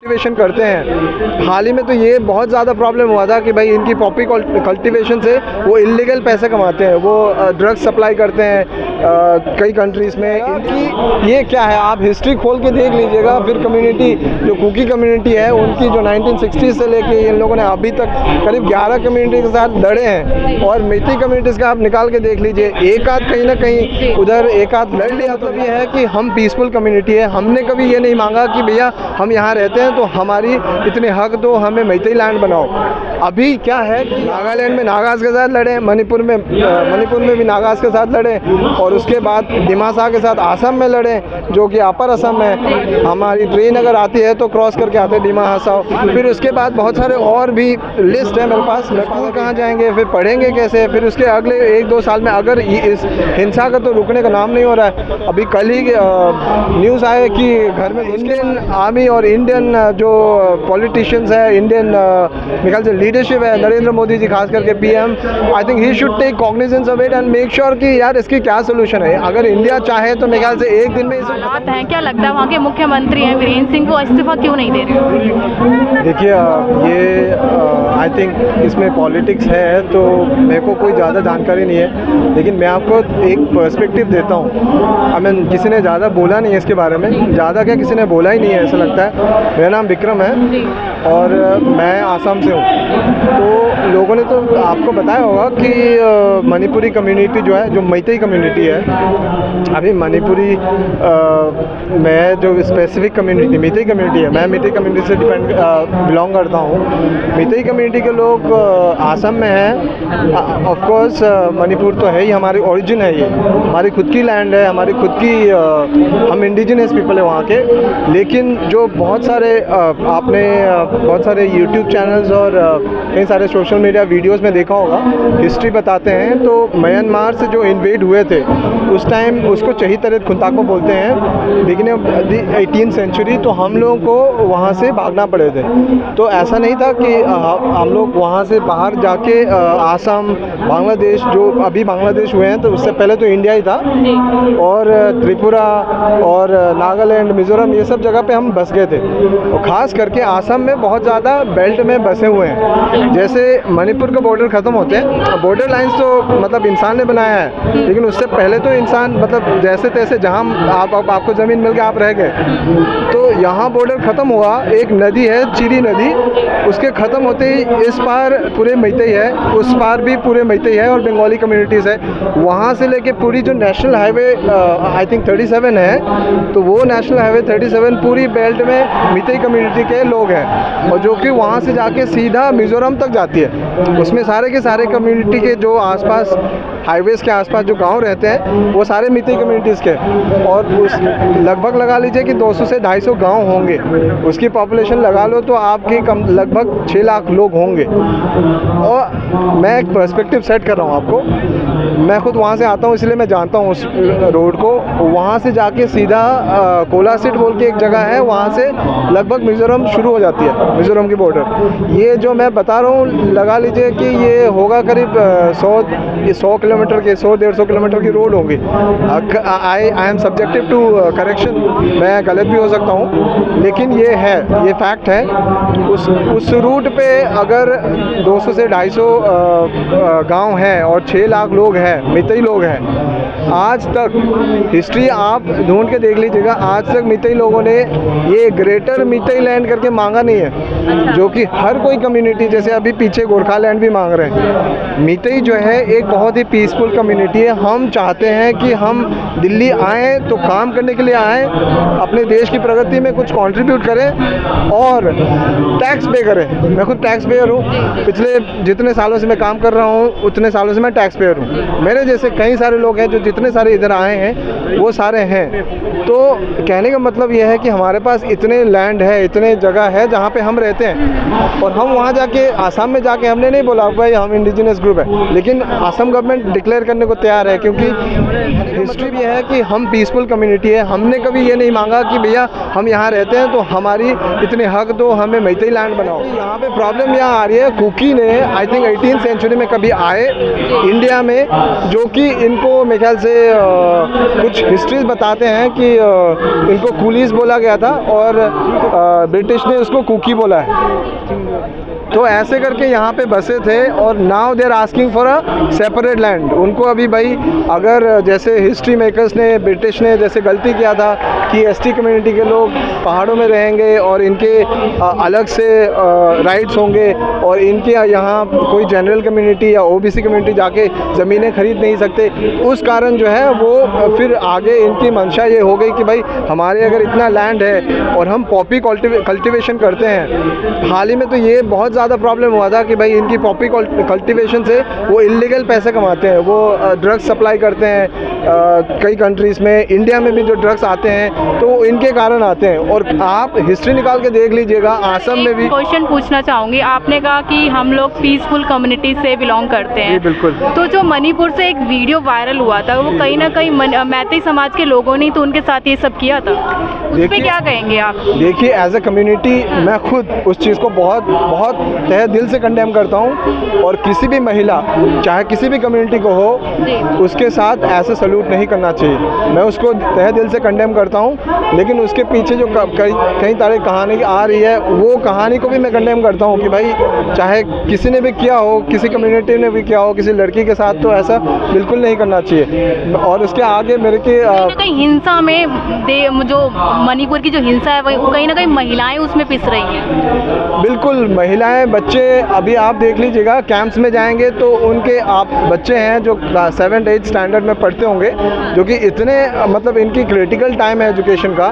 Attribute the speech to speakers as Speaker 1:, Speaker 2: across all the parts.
Speaker 1: Cultivation करते हैं। हाल ही में तो ये बहुत ज़्यादा प्रॉब्लम हुआ था कि भाई इनकी पॉपी कल्टीवेशन से वो इलीगल पैसे कमाते हैं, वो ड्रग्स सप्लाई करते हैं कई कंट्रीज़ में। इनकी ये क्या है, आप हिस्ट्री खोल के देख लीजिएगा। फिर कम्युनिटी जो कुकी कम्युनिटी है उनकी जो 1960 से लेके इन लोगों ने अभी तक करीब 11 कम्युनिटी के साथ लड़े हैं। और मैती कम्युनिटीज़ का आप निकाल के देख लीजिए, एक आध कहीं ना कहीं उधर एक आध लड़ लिया। तो ये है कि हम पीसफुल कम्युनिटी है, हमने कभी ये नहीं मांगा कि भैया हम यहाँ रहते हैं तो हमारी इतने हक दो, हमें मैती लैंड बनाओ। अभी क्या है कि नागालैंड में नागास के साथ लड़े, मणिपुर में भी नागास के साथ लड़े, और उसके बाद डिमासा के साथ आसम में लड़े जो कि अपर असम है। हमारी ट्रेन अगर आती है तो क्रॉस करके आते हैं डिमा हासाओ। फिर उसके बाद बहुत सारे और भी लिस्ट है मेरे पास। स्कूल कहाँ जाएंगे, फिर पढ़ेंगे कैसे, फिर उसके अगले 1-2 साल में अगर इस हिंसा का तो रुकने का नाम नहीं हो रहा है। अभी कल ही न्यूज़ आए कि घर में इंडियन आर्मी और इंडियन जो पॉलिटिशियंस है, इंडियन मेरे ख्याल से लीडरशिप है, नरेंद्र मोदी जी खास करके PM, I think he should take cognizance of it and make sure कि यार इसकी क्या सोल्यूशन है। अगर इंडिया चाहे तो मेरे ख्याल से एक दिन में
Speaker 2: हालात हैं। क्या लगता है वहाँ के मुख्यमंत्री हैं वीरेंद्र सिंह को इस्तीफा क्यों नहीं दे रहे?
Speaker 1: देखिए ये आई थिंक इसमें पॉलिटिक्स है तो मेरे को कोई ज़्यादा जानकारी नहीं है, लेकिन मैं आपको एक पर्सपेक्टिव देता हूँ। आई मीन किसी ने ज़्यादा बोला नहीं है इसके बारे में, ज़्यादा क्या किसी ने बोला ही नहीं है ऐसा लगता है। मेरा नाम विक्रम है और मैं आसाम से हूँ। तो लोगों ने तो आपको बताया होगा कि मणिपुरी कम्युनिटी जो है, जो मैती कम्युनिटी है, अभी मणिपुरी मैं जो स्पेसिफिक कम्युनिटी मैती कम्युनिटी है, मैं मैती कम्युनिटी से बिलोंग करता हूँ। मैती कम्युनिटी के लोग आसम में हैं। ऑफ कोर्स मणिपुर तो है ही, हमारी ओरिजिन है, ये हमारी खुद की लैंड है, हमारी खुद की हम इंडिजिनस पीपल है वहाँ के। लेकिन जो बहुत सारे आपने बहुत सारे यूट्यूब चैनल्स और कई सारे सोशल मीडिया वीडियोस में देखा होगा, हिस्ट्री बताते हैं तो म्यांमार से जो इन्वेड हुए थे उस टाइम उसको चही तरह खुंताको बोलते हैं, लेकिन 18th सेंचुरी, तो हम लोगों को वहाँ से भागना पड़े थे। तो ऐसा नहीं था कि हम लोग वहाँ से बाहर जाके आसाम, बांग्लादेश, जो अभी बांग्लादेश हुए हैं तो उससे पहले तो इंडिया ही था, और त्रिपुरा और नागालैंड, मिज़ोरम, ये सब जगह पे हम बस गए थे। और ख़ास करके आसाम में बहुत ज़्यादा बेल्ट में बसे हुए हैं। जैसे मणिपुर का बॉर्डर ख़त्म होते हैं, बॉर्डर लाइंस तो मतलब इंसान ने बनाया है, लेकिन उससे पहले तो इंसान मतलब जैसे तैसे जहाँ आपको ज़मीन मिल गई आप रह गए। तो यहाँ बॉर्डर ख़त्म हुआ, एक नदी है चिरी नदी, उसके ख़त्म होते ही इस पार पूरे मैती है, उस पार भी पूरे मैती है और बंगाली कम्युनिटीज़ है। वहाँ से लेके पूरी जो नेशनल हाईवे आई थिंक 37 है, तो वो नेशनल हाईवे 37 पूरी बेल्ट में मैती कम्युनिटी के लोग हैं, और जो कि वहाँ से जाके सीधा मिज़ोरम तक जाती है। उसमें सारे के सारे कम्युनिटी के जो आसपास हाईवेज़ के आसपास जो गांव रहते हैं वो सारे मैती कम्युनिटीज़ के, और उस लगभग लगा लीजिए कि 200 से 250 गांव होंगे। उसकी पॉपुलेशन लगा लो तो आपके कम लगभग 6 लाख लोग होंगे। और मैं एक पर्सपेक्टिव सेट कर रहा हूँ आपको, मैं खुद वहाँ से आता हूँ इसलिए मैं जानता हूँ उस रोड को। वहाँ से जाके सीधा कोलासिट बोल के एक जगह है, वहाँ से लगभग मिज़ोरम शुरू हो जाती है, मिज़ोरम की बॉर्डर। ये जो मैं बता रहा हूँ लगा लीजिए कि ये होगा करीब 100 किलोमीटर के, 100-150 किलोमीटर की रोड होगी। I am subjective to correction, मैं गलत भी हो सकता हूँ, लेकिन ये है, ये फैक्ट है। उस रूट पे अगर 200 से 250 गांव हैं और 6 लाख लोग हैं, मैती लोग हैं, आज तक हिस्ट्री आप ढूंढ के देख लीजिएगा, आज तक मैती लोगों ने ये ग्रेटर मैती लैंड करके मांगा नहीं है, जो कि हर कोई कम्युनिटी, जैसे अभी पीछे गोरखा लैंड भी मांग रहे हैं। मैती जो है एक बहुत ही पीसफुल कम्युनिटी है। हम चाहते हैं कि हम दिल्ली आएँ तो काम करने के लिए आएँ, अपने देश की प्रगति में कुछ कंट्रीब्यूट करें और टैक्स पे करें। मैं खुद टैक्स पेयर हूँ, पिछले जितने सालों से मैं काम कर रहा हूँ उतने सालों से मैं टैक्स पेयर हूँ। मेरे जैसे कई सारे लोग हैं जो जितने सारे इधर आए हैं वो सारे हैं। तो कहने का मतलब ये है कि हमारे पास इतने लैंड है, इतने जगह है जहाँ पे हम रहते हैं, और हम वहाँ जाके आसाम में जाके हमने नहीं बोला भाई हम इंडिजिनस ग्रुप है, लेकिन आसाम गवर्नमेंट डिक्लेयर करने को तैयार है, क्योंकि हिस्ट्री भी है कि हम पीसफुल कम्युनिटी है। हमने कभी ये नहीं मांगा कि भैया हम यहाँ रहते हैं तो हमारी इतने हक दो, हमें मैती लैंड बनाओ। यहाँ पे प्रॉब्लम यहाँ आ रही है, कुकी ने आई थिंक 18th सेंचुरी में कभी आए इंडिया में, जो कि इनको मेरे ख्याल से कुछ हिस्ट्रीज बताते हैं कि इनको कूलीज बोला गया था और ब्रिटिश ने उसको कुकी बोला है। तो ऐसे करके यहाँ पे बसे थे और now they are asking for a separate land. उनको अभी भाई अगर जैसे हिस्ट्री मेकर्स ने, ब्रिटिश ने जैसे गलती किया था कि एसटी कम्युनिटी के लोग पहाड़ों में रहेंगे और इनके अलग से राइट्स होंगे और इनके यहाँ कोई जनरल कम्युनिटी या ओबीसी कम्युनिटी जाके ज़मीनें खरीद नहीं सकते, उस कारण जो है वो फिर आगे इनकी मंशा ये हो गई कि भाई हमारे अगर इतना लैंड है और हम पॉपी कल्टिवेशन करते हैं। हाल ही में तो ये बहुत ज़्यादा प्रॉब्लम हुआ था कि भाई इनकी पॉपी कल्टिवेशन से वो इलीगल पैसे कमाते हैं, वो ड्रग्स सप्लाई करते हैं कई कंट्रीज़ में। इंडिया में भी जो ड्रग्स आते हैं तो इनके कारण आते हैं। और आप हिस्ट्री निकाल के देख लीजिएगा, आसम में भी।
Speaker 2: क्वेश्चन पूछना चाहूँगी, आपने कहा कि हम लोग पीसफुल कम्युनिटी से बिलोंग करते हैं।
Speaker 1: बिल्कुल।
Speaker 2: तो जो मणिपुर से एक वीडियो वायरल हुआ था, वो कहीं ना कहीं मैतेई समाज के लोगों ने तो उनके साथ ये सब किया था, उस पर क्या कहेंगे आप?
Speaker 1: देखिए, एज ए कम्युनिटी मैं खुद उस चीज़ को बहुत बहुत तहे दिल से कंडेम करता हूँ और किसी भी महिला चाहे किसी भी कम्युनिटी को हो उसके साथ ऐसे सल्यूट नहीं करना चाहिए। मैं उसको तहे दिल से कंडेम करता हूँ, लेकिन उसके पीछे जो कई तरह कहानी आ रही है वो कहानी को भी मैं कंडेम करता हूँ कि भाई चाहे किसी ने भी किया हो, किसी कम्युनिटी ने भी किया हो किसी लड़की के साथ, तो ऐसा बिल्कुल नहीं करना चाहिए। और उसके आगे मेरे के
Speaker 2: कहीं हिंसा में जो मणिपुर की जो हिंसा है वो कहीं ना कहीं महिलाएं उसमें पिस रही हैं।
Speaker 1: बिल्कुल, महिलाएं, बच्चे, अभी आप देख लीजिएगा कैंप्स में जाएंगे तो उनके आप बच्चे हैं जो 7-8 स्टैंडर्ड में पढ़ते होंगे, जो कि इतने मतलब इनकी क्रिटिकल टाइम है एजुकेशन का,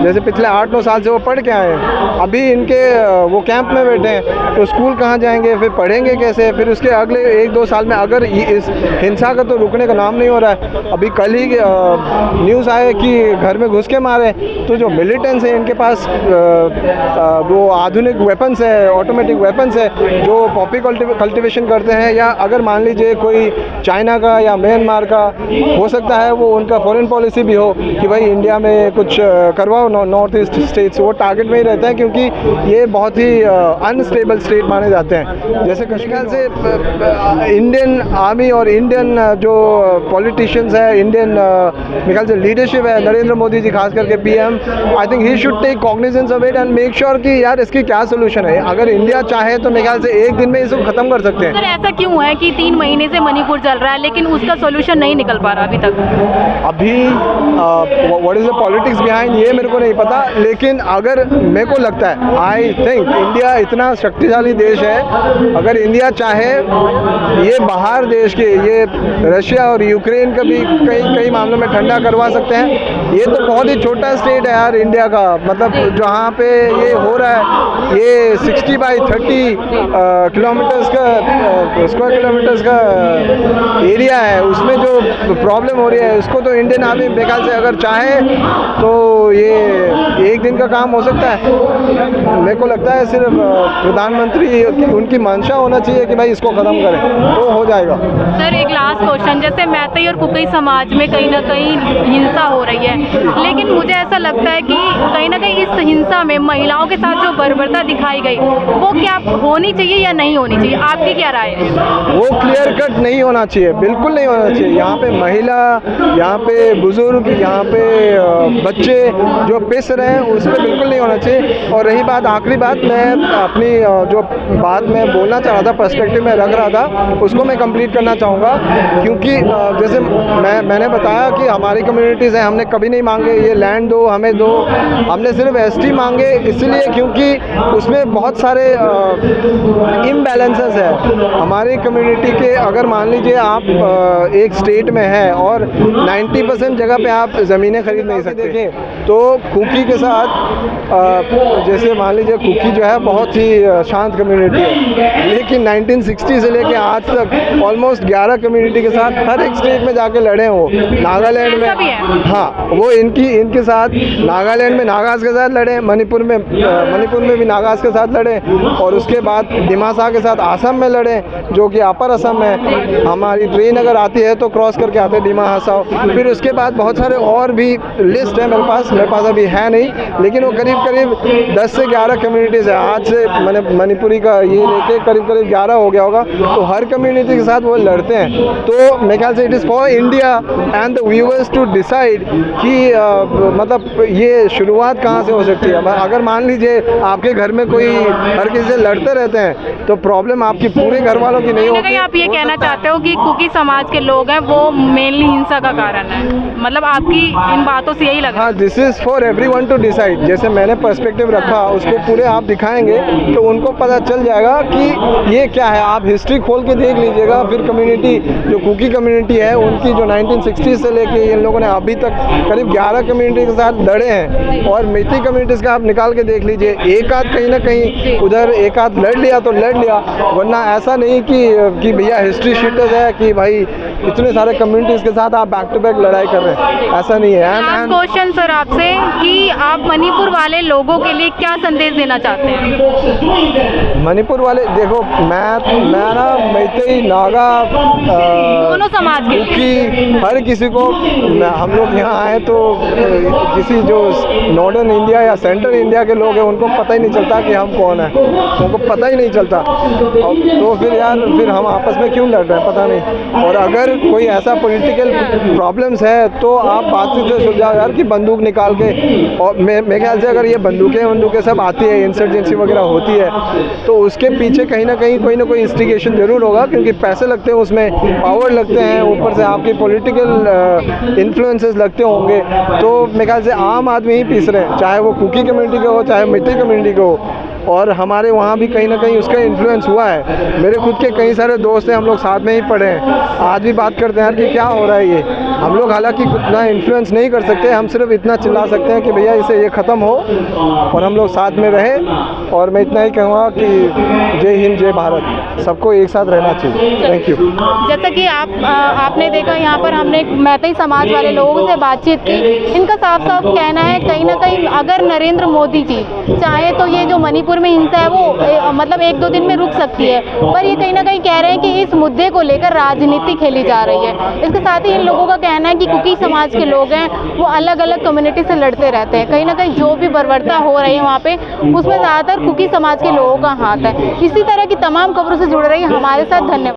Speaker 1: जैसे पिछले 8-9 साल से वो पढ़ के आए हैं, अभी इनके वो कैंप में बैठे हैं, तो स्कूल कहाँ जाएंगे, फिर पढ़ेंगे कैसे, फिर उसके अगले 1-2 साल में अगर इस हिंसा का तो रुकने का नाम नहीं हो रहा है। अभी कल ही न्यूज़ आए कि घर में घुस के मारे, तो जो मिलिटेंट्स हैं इनके पास वो आधुनिक वेपन्स है, ऑटोमेटिक वेपन्स है जो पॉपी कल्टिवेशन करते हैं। या अगर मान लीजिए कोई चाइना का या म्यांमार का, हो सकता है वो उनका फॉरेन पॉलिसी भी हो कि भाई इंडिया में कुछ करवाओ नॉर्थ ईस्ट स्टेट्स, वो टारगेट में ही रहते हैं क्योंकि ये बहुत ही अनस्टेबल स्टेट माने जाते हैं। जैसे कश्मीर से इंडियन आर्मी और इंडियन जो पॉलिटिशियंस है, इंडियन मेरे ख्याल से लीडरशिप है, नरेंद्र मोदी जी खास करके PM, I think he should take cognizance of it and make sure कि यार इसकी क्या सोल्यूशन है। अगर इंडिया चाहे तो मेरे ख्याल से एक दिन में इसको खत्म कर सकते हैं।
Speaker 2: सर ऐसा क्यों है कि 3 महीने से मणिपुर चल रहा है लेकिन उसका सोल्यूशन नहीं निकल पा रहा अभी तक?
Speaker 1: अभी what is the politics behind ये मेरे को नहीं पता, लेकिन अगर मेरे को लगता है, आई थिंक इंडिया इतना शक्तिशाली देश है, अगर इंडिया चाहे ये बाहर देश के, ये रशिया और यूक्रेन का भी कई मामलों में ठंडा करवा सकते हैं। ये तो बहुत ही छोटा स्टेट है यार इंडिया का, मतलब जहाँ पे ये हो रहा है, ये 60/30 किलोमीटर्स का स्क्वायर किलोमीटर्स का एरिया है, उसमें जो प्रॉब्लम हो रही है उसको तो इंडियन आर्मी बेकार से अगर चाहे तो ये एक दिन का काम हो सकता है। मेरे को लगता है सिर्फ प्रधानमंत्री उनकी मंशा होना चाहिए कि भाई इसको ख़त्म करें तो हो जाएगा।
Speaker 2: सर एक लास्ट क्वेश्चन, जैसे मैतेई और कुकी समाज में कहीं ना कहीं हिंसा हो रही है, लेकिन मुझे ऐसा लगता है कि कहीं ना कहीं इस हिंसा में महिलाओं के साथ जो बर्बरता दिखाई गई वो क्या होनी चाहिए या नहीं होनी चाहिए, आपकी क्या राय है?
Speaker 1: वो क्लियर कट नहीं होना चाहिए, बिल्कुल नहीं होना चाहिए। यहाँ पे महिला, यहाँ पे बुजुर्ग, यहाँ पे बच्चे जो पिस रहे हैं उस पर बिल्कुल नहीं होना चाहिए। और रही बात, आखिरी बात, मैं अपनी जो बात मैं बोलना चाह रहा था, पर्सपेक्टिव में रख रहा था, उसको मैं कंप्लीट करना चाहूँगा। क्योंकि जैसे मैंने बताया कि हमारी कम्युनिटीज़ हैं, हमने कभी नहीं मांगे ये लैंड दो हमें दो, हमने सिर्फ एसटी मांगे, इसलिए क्योंकि उसमें बहुत सारे इम्बैलेंसेस है हमारी कम्युनिटी के। अगर मान लीजिए आप एक स्टेट में है और 90% जगह पे आप ज़मीनें खरीद नहीं सकते, देखें तो कुकी के साथ जैसे मान लीजिए कुकी जो है बहुत ही शांत कम्युनिटी है, लेकिन 1960 से लेके आज तक ऑलमोस्ट 11 कम्युनिटी के साथ हर एक स्टेट में जाके लड़े हो। नागालैंड में, हाँ, वो इनके साथ नागालैंड में नागास के साथ लड़े, मणिपुर में भी नागास के साथ लड़े, और उसके बाद डिमासा के साथ आसम में लड़े जो कि अपर असम है। हमारी ट्रेन अगर आती है तो क्रॉस करके आते हैं डिमा हासाओ। फिर उसके बाद बहुत सारे और भी लिस्ट है मेरे पास अभी है नहीं, लेकिन वो करीब 10 से 11 कम्युनिटीज़ है। आज से मैंने मणिपुरी का ये लेके करीब 11 हो गया होगा, तो हर कम्युनिटी के साथ वो लड़ते हैं। तो मेरे ख्याल से it is for India and the viewers to decide कि मतलब ये शुरुआत कहाँ से हो सकती है। अगर मान लीजिए आपके घर में कोई हर किसी से लड़ते रहते हैं तो प्रॉब्लम आपकी पूरे घर वालों की नहीं
Speaker 2: कहीं ना
Speaker 1: होती।
Speaker 2: कहीं आप ये कहना चाहते हो कि कुकी समाज के लोग हैं वो मेनली हिंसा का कारण है, मतलब आपकी इन बातों से यही लगा?
Speaker 1: हाँ, this is for everyone to decide. जैसे मैंने पर्सपेक्टिव रखा उसको पूरे आप दिखाएंगे तो उनको पता चल जाएगा कि ये क्या है। आप हिस्ट्री खोल के देख लीजिएगा, फिर कम्युनिटी जो कुकी कम्युनिटी है उनकी जो 1960 से लेके इन लोगों ने अभी तक करीब 11 कम्युनिटी के साथ लड़े हैं। और मैती कम्युनिटीज़ का आप निकाल के देख लीजिए, एक आध कहीं ना कहीं उधर एक आध लड़ लिया तो लड़ लिया, वरना ऐसा नहीं कि भैया हिस्ट्री शीटर्स है कि भाई इतने सारे कम्युनिटीज़ के साथ आप बैक टू बैक लड़ाई कर रहे हैं, ऐसा नहीं है।
Speaker 2: लास्ट क्वेश्चन सर आपसे कि आप मणिपुर वाले लोगों के लिए क्या संदेश देना चाहते हैं?
Speaker 1: मणिपुर वाले देखो, मैं ना मैती, नागा,
Speaker 2: दोनों समाज के
Speaker 1: कुकी, हर किसी को हम लोग यहाँ आए तो किसी जो नॉर्दर्न इंडिया या सेंट्रल इंडिया के लोग हैं उनको पता ही नहीं चलता कि हम कौन हैं, उनको पता ही नहीं चलता। तो फिर यार फिर हम आपस में क्यों लड़ रहे हैं, पता नहीं। और अगर कोई ऐसा पॉलिटिकल प्रॉब्लम्स है तो आप बातचीत से सुलझाओ यार, कि बंदूक निकाल के। और मेरे ख्याल से अगर ये बंदूकें सब आती है, इंसर्जेंसी वगैरह होती है, तो उसके पीछे कहीं ना कहीं कोई ना कोई इंस्टिगेशन ज़रूर होगा, क्योंकि पैसे लगते हैं उसमें, पावर लगते हैं, ऊपर से आपके पॉलिटिकल इन्फ्लुएंसेस लगते होंगे। तो मेरे ख्याल से आम आदमी ही पीस रहे हैं, चाहे वो कुकी कम्युनिटी का हो चाहे मैती कम्युनिटी का हो। और हमारे वहाँ भी कहीं ना कहीं उसका इन्फ्लुएंस हुआ है। मेरे खुद के कई सारे दोस्त हैं, हम लोग साथ में ही पढ़े हैं, आज भी बात करते हैं कि क्या हो रहा है ये। हम लोग हालांकि उतना इन्फ्लुएंस नहीं कर सकते, हम सिर्फ इतना चिल्ला सकते हैं कि भैया इसे ये ख़त्म हो और हम लोग साथ में रहें। और मैं इतना ही कहूँगा कि जय हिंद जय भारत, सबको एक साथ रहना चाहिए। Thank you.
Speaker 2: जैसा कि आपने देखा यहाँ पर हमने मैती समाज वाले लोगों से बातचीत की, इनका साफ साफ कहना है कहीं ना कहीं अगर नरेंद्र मोदी जी चाहे तो ये जो मणिपुर में हिंसा है वो मतलब 1-2 दिन में रुक सकती है, पर ये कहीं ना कहीं कह रहे हैं कि इस मुद्दे को लेकर राजनीति खेली जा रही है। इसके साथ ही इन लोगों का कहना है कि कुकी समाज के लोग हैं वो अलग अलग कम्युनिटी से लड़ते रहते हैं, कहीं ना कहीं जो भी बर्बरता हो रही है वहाँ पे उसमें ज़्यादातर कुकी समाज के लोगों का हाथ है। इसी तरह की तमाम खबरों से जुड़ रही है हमारे साथ। धन्यवाद।